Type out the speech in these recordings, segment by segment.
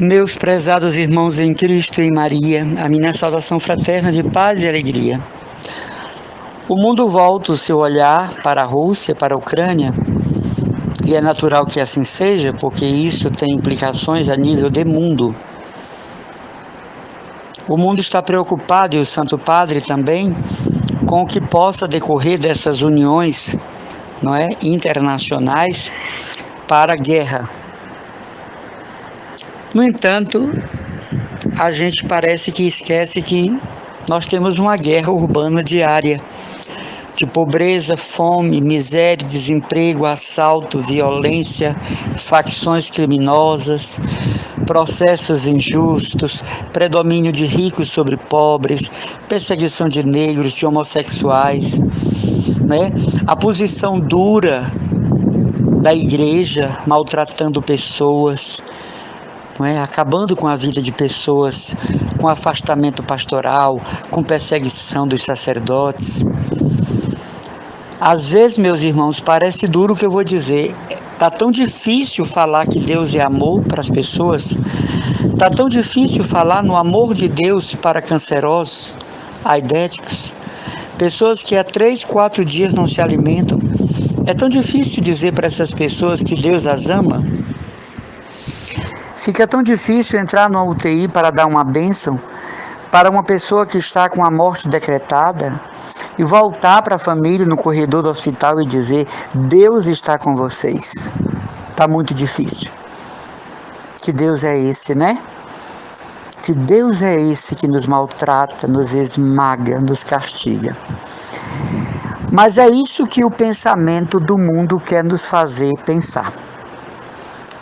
Meus prezados irmãos em Cristo e Maria, a minha saudação fraterna de paz e alegria. O mundo volta o seu olhar para a Rússia, para a Ucrânia, e é natural que assim seja, porque isso tem implicações a nível de mundo. O mundo está preocupado, e o Santo Padre também, com o que possa decorrer dessas uniões, internacionais para a guerra. No entanto, a gente parece que esquece que nós temos uma guerra urbana diária, de pobreza, fome, miséria, desemprego, assalto, violência, facções criminosas, processos injustos, predomínio de ricos sobre pobres, perseguição de negros, de homossexuais, A posição dura da igreja, maltratando pessoas, acabando com a vida de pessoas, com afastamento pastoral, com perseguição dos sacerdotes. Às vezes, meus irmãos, parece duro o que eu vou dizer. Está tão difícil falar que Deus é amor para as pessoas. Está tão difícil falar no amor de Deus para cancerosos, aidéticos, pessoas que há 3, 4 dias não se alimentam. É tão difícil dizer para essas pessoas que Deus as ama. Fica tão difícil entrar numa UTI para dar uma bênção para uma pessoa que está com a morte decretada e voltar para a família no corredor do hospital e dizer: Deus está com vocês. Está muito difícil. Que Deus é esse, Que Deus é esse que nos maltrata, nos esmaga, nos castiga. Mas é isso que o pensamento do mundo quer nos fazer pensar.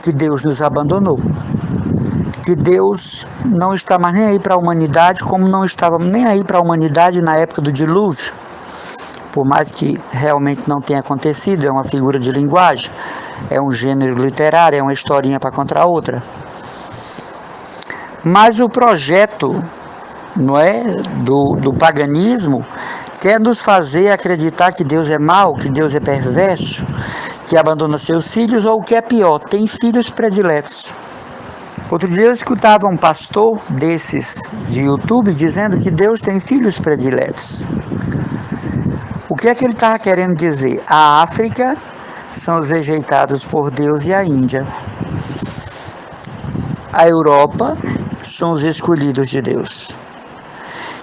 Que Deus nos abandonou. Que Deus não está mais nem aí para a humanidade, como não estava nem aí para a humanidade na época do dilúvio. Por mais que realmente não tenha acontecido, é uma figura de linguagem, é um gênero literário, é uma historinha para contar outra. Mas o projeto, do paganismo quer nos fazer acreditar que Deus é mau, que Deus é perverso, que abandona seus filhos, ou o que é pior, tem filhos prediletos. Outro dia eu escutava um pastor desses de YouTube dizendo que Deus tem filhos prediletos. O que é que ele estava querendo dizer? A África são os rejeitados por Deus e a Índia. A Europa são os escolhidos de Deus.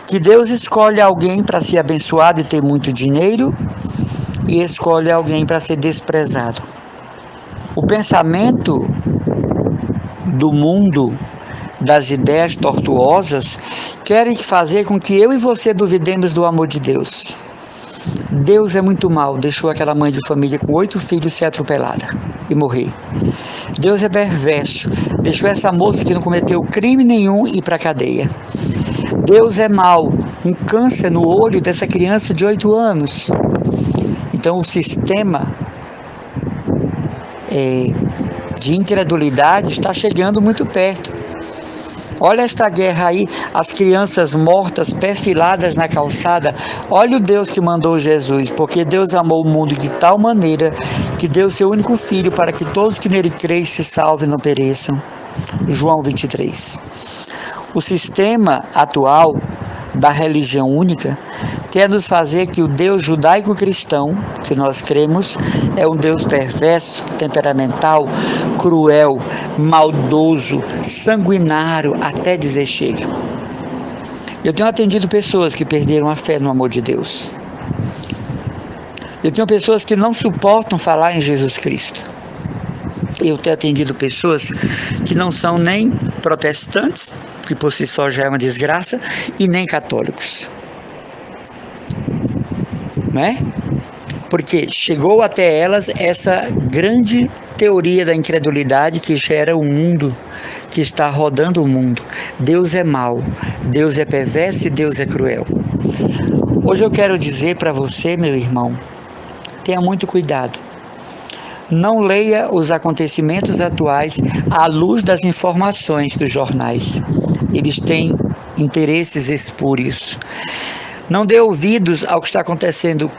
Que Deus escolhe alguém para ser abençoado e ter muito dinheiro e escolhe alguém para ser desprezado. O pensamento do mundo, das ideias tortuosas, querem fazer com que eu e você duvidemos do amor de Deus. Deus é muito mau, deixou aquela mãe de família com 8 filhos ser atropelada e morrer. Deus é perverso, deixou essa moça que não cometeu crime nenhum ir para a cadeia. Deus é mau, um câncer no olho dessa criança de 8 anos. Então o sistema de incredulidade está chegando muito perto. Olha esta guerra aí, as crianças mortas, perfiladas na calçada. Olha o Deus que mandou Jesus, porque Deus amou o mundo de tal maneira que deu seu único filho para que todos que nele creem se salvem e não pereçam. João 23. O sistema atual da religião única quer nos fazer que o Deus judaico-cristão, que nós cremos, é um Deus perverso, temperamental, cruel, maldoso, sanguinário, até dizer chega. Eu tenho atendido pessoas que perderam a fé no amor de Deus. Eu tenho pessoas que não suportam falar em Jesus Cristo. Eu tenho atendido pessoas que não são nem protestantes, que por si só já é uma desgraça, e nem católicos. Porque chegou até elas essa grande teoria da incredulidade que gera o mundo, que está rodando o mundo. Deus é mau, Deus é perverso e Deus é cruel. Hoje eu quero dizer para você, meu irmão, tenha muito cuidado. Não leia os acontecimentos atuais à luz das informações dos jornais. Eles têm interesses espúrios. Não dê ouvidos ao que está acontecendo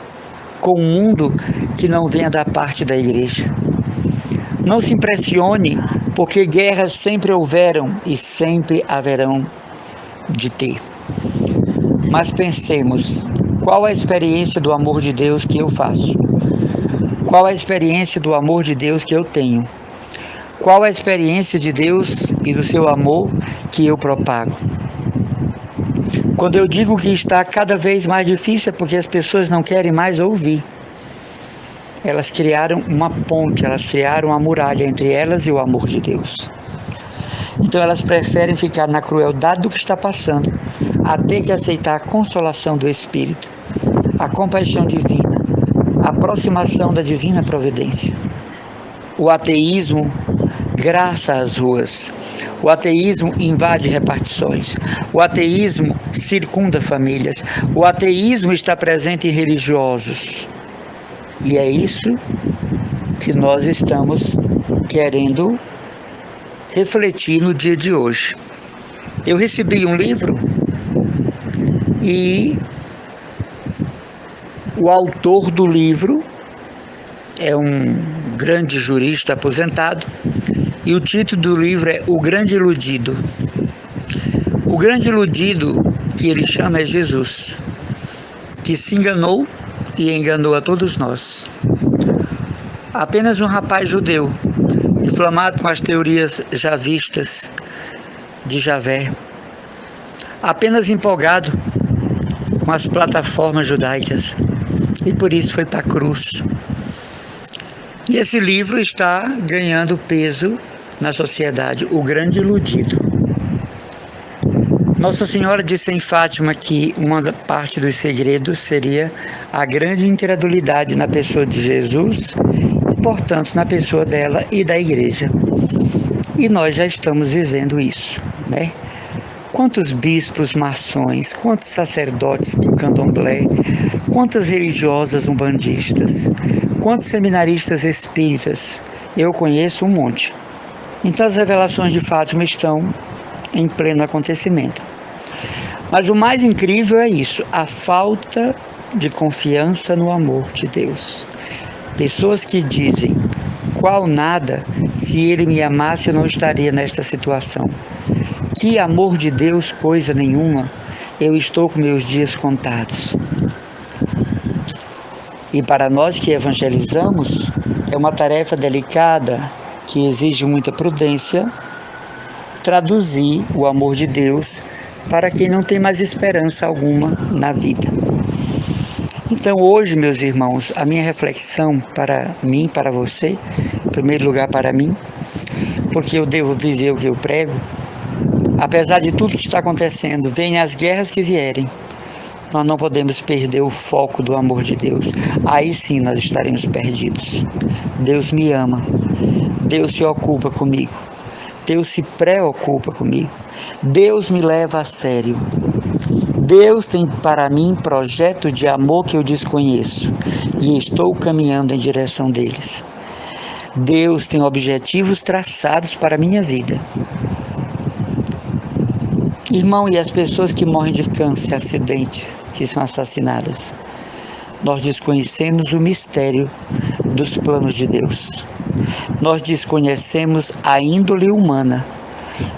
com o mundo que não venha da parte da igreja. Não se impressione porque guerras sempre houveram e sempre haverão de ter. Mas pensemos, qual a experiência do amor de Deus que eu faço? Qual a experiência do amor de Deus que eu tenho? Qual a experiência de Deus e do seu amor que eu propago? Quando eu digo que está cada vez mais difícil, é porque as pessoas não querem mais ouvir. Elas criaram uma ponte, elas criaram uma muralha entre elas e o amor de Deus. Então elas preferem ficar na crueldade do que está passando, a ter que aceitar a consolação do Espírito, a compaixão divina, a aproximação da divina providência. O ateísmo graça às ruas. O ateísmo invade repartições. O ateísmo circunda famílias. O ateísmo está presente em religiosos. E é isso que nós estamos querendo refletir no dia de hoje. Eu recebi um livro e o autor do livro é um grande jurista aposentado e o título do livro é O Grande Iludido. O grande iludido que ele chama é Jesus, que se enganou e enganou a todos nós. Apenas um rapaz judeu, inflamado com as teorias javistas de Javé, apenas empolgado com as plataformas judaicas, e por isso foi para a cruz. E esse livro está ganhando peso na sociedade, O Grande Iludido. Nossa Senhora disse em Fátima que uma parte dos segredos seria a grande incredulidade na pessoa de Jesus e, portanto, na pessoa dela e da igreja. E nós já estamos vivendo isso, né? Quantos bispos maçons, quantos sacerdotes do candomblé, quantas religiosas umbandistas, quantos seminaristas espíritas, eu conheço um monte. Então as revelações de Fátima estão em pleno acontecimento. Mas o mais incrível é isso, a falta de confiança no amor de Deus. Pessoas que dizem, qual nada, se ele me amasse eu não estaria nesta situação. Que amor de Deus, coisa nenhuma, eu estou com meus dias contados. E para nós que evangelizamos, é uma tarefa delicada, que exige muita prudência, traduzir o amor de Deus para quem não tem mais esperança alguma na vida. Então hoje, meus irmãos, a minha reflexão para mim, para você, em primeiro lugar para mim, porque eu devo viver o que eu prego, apesar de tudo que está acontecendo, venham as guerras que vierem, nós não podemos perder o foco do amor de Deus. Aí sim nós estaremos perdidos. Deus me ama, Deus se ocupa comigo, Deus se preocupa comigo, Deus me leva a sério. Deus tem para mim projeto de amor que eu desconheço e estou caminhando em direção deles. Deus tem objetivos traçados para a minha vida. Irmão, e as pessoas que morrem de câncer, acidentes, que são assassinadas, nós desconhecemos o mistério dos planos de Deus. Nós desconhecemos a índole humana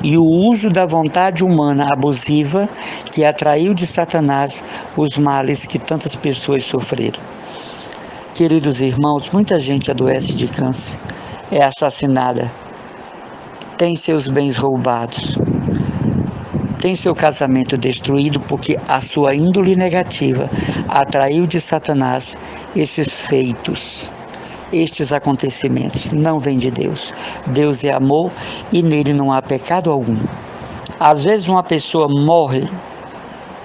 e o uso da vontade humana abusiva que atraiu de Satanás os males que tantas pessoas sofreram. Queridos irmãos, muita gente adoece de câncer, é assassinada, tem seus bens roubados, tem seu casamento destruído porque a sua índole negativa atraiu de Satanás esses feitos. Estes acontecimentos não vêm de Deus. Deus é amor e nele não há pecado algum. Às vezes uma pessoa morre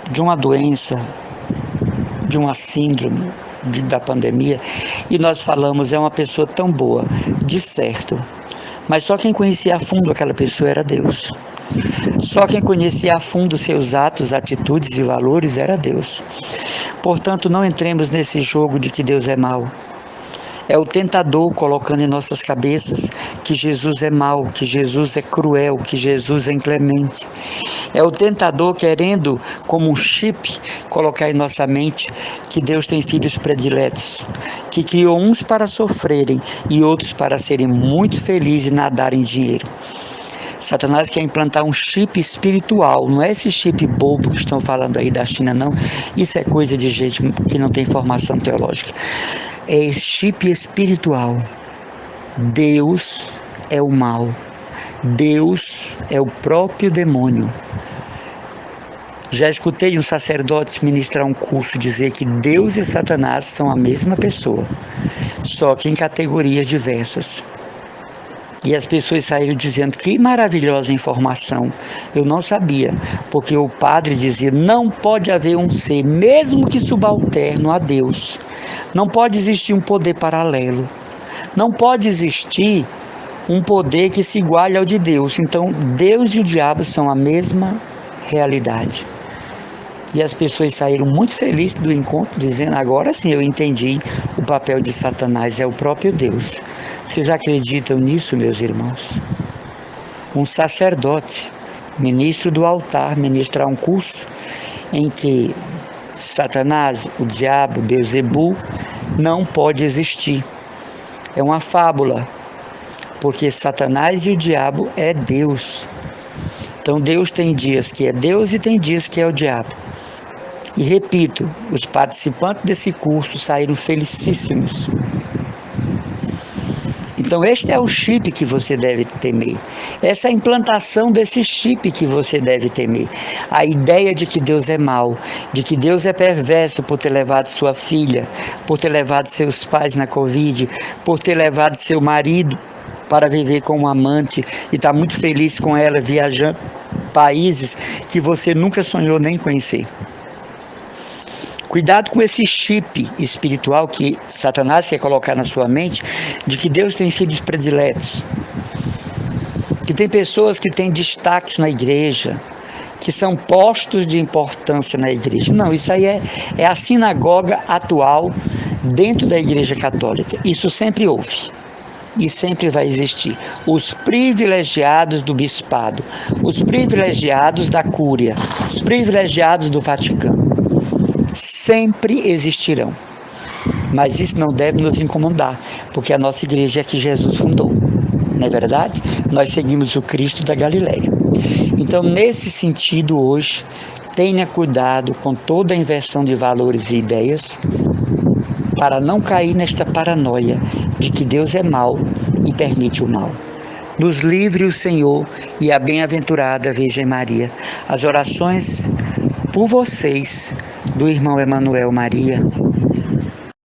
de uma doença, de uma síndrome da pandemia, e nós falamos, é uma pessoa tão boa, de certo. Mas só quem conhecia a fundo aquela pessoa era Deus. Só quem conhecia a fundo seus atos, atitudes e valores era Deus. Portanto, não entremos nesse jogo de que Deus é mau. É o tentador colocando em nossas cabeças que Jesus é mau, que Jesus é cruel, que Jesus é inclemente. É o tentador querendo, como um chip, colocar em nossa mente que Deus tem filhos prediletos, que criou uns para sofrerem e outros para serem muito felizes e nadarem em dinheiro. Satanás quer implantar um chip espiritual, não é esse chip bobo que estão falando aí da China, não. Isso é coisa de gente que não tem formação teológica. É chip espiritual. Deus é o mal. Deus é o próprio demônio. Já escutei um sacerdote ministrar um curso dizer que Deus e Satanás são a mesma pessoa, só que em categorias diversas. E as pessoas saíram dizendo: que maravilhosa informação. Eu não sabia, porque o padre dizia: não pode haver um ser, mesmo que subalterno a Deus. Não pode existir um poder paralelo. Não pode existir um poder que se iguale ao de Deus. Então, Deus e o diabo são a mesma realidade. E as pessoas saíram muito felizes do encontro, dizendo: agora sim eu entendi o papel de Satanás, é o próprio Deus. Vocês acreditam nisso, meus irmãos? Um sacerdote, ministro do altar, ministrar um curso em que Satanás, o diabo, Beelzebul, não pode existir. É uma fábula, porque Satanás e o diabo é Deus. Então Deus tem dias que é Deus e tem dias que é o diabo. E repito, os participantes desse curso saíram felicíssimos. Então este é o chip que você deve temer. Essa é a implantação desse chip que você deve temer. A ideia de que Deus é mau, de que Deus é perverso por ter levado sua filha, por ter levado seus pais na Covid, por ter levado seu marido para viver com um amante e está muito feliz com ela, viajando países que você nunca sonhou nem conhecer. Cuidado com esse chip espiritual que Satanás quer colocar na sua mente, de que Deus tem filhos prediletos, que tem pessoas que têm destaques na igreja, que são postos de importância na igreja. Não, isso aí é a sinagoga atual dentro da igreja católica. Isso sempre houve e sempre vai existir. Os privilegiados do bispado, os privilegiados da cúria, os privilegiados do Vaticano. Sempre existirão, mas isso não deve nos incomodar, porque a nossa igreja é que Jesus fundou, não é verdade? Nós seguimos o Cristo da Galileia. Então, nesse sentido, hoje, tenha cuidado com toda a inversão de valores e ideias, para não cair nesta paranoia de que Deus é mau e permite o mal. Nos livre o Senhor e a bem-aventurada Virgem Maria. As orações por vocês, do irmão Emanuel Maria.